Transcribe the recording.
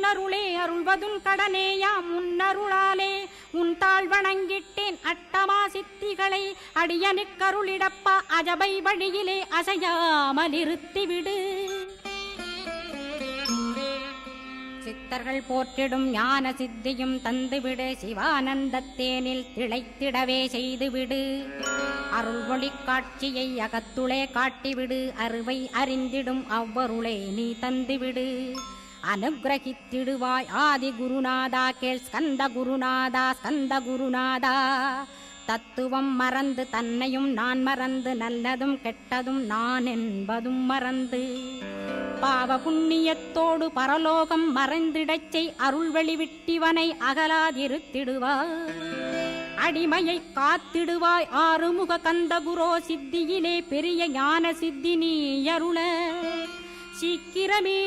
நல்லருளே அருள்வதும் கடனேயாம் உன்னருளாலே உன் தாழ் வணங்கிட்டேன் அட்டமா சித்திகளை அடியனுக்கருளிடப்பா அஜபை வழியிலே அசையாமல் இருத்திவிடு. சித்தர்கள் போற்றிடும் ஞான சித்தியும் தந்துவிடு சிவானந்தத்தேனில் திளைத்திடவே செய்துவிடு. அருள்மொழி காட்சியை அகத்துளே காட்டிவிடு அருவை அறிந்திடும் அவ்வருளே நீ தந்துவிடு. அனுகிரகித்திடுவாய் ஆதி குருநாதா கேள் ஸ்கந்த குருநாதா ஸ்கந்த குருநாதா. தத்துவம் மறந்து தன்னையும் நான் மறந்து நல்லதும் கெட்டதும் நான் என்பதும் மறந்து பாவ புண்ணியத்தோடு பரலோகம் மறைந்திடச்சை அருள் வெளிவிட்டிவனை அகலாதிருத்திடுவாய். அடிமையை காத்திடுவாய் ஆறுமுக கந்தகுரோ சித்தியிலே பெரிய ஞான சித்தி நீ அருள சீக்கிரமே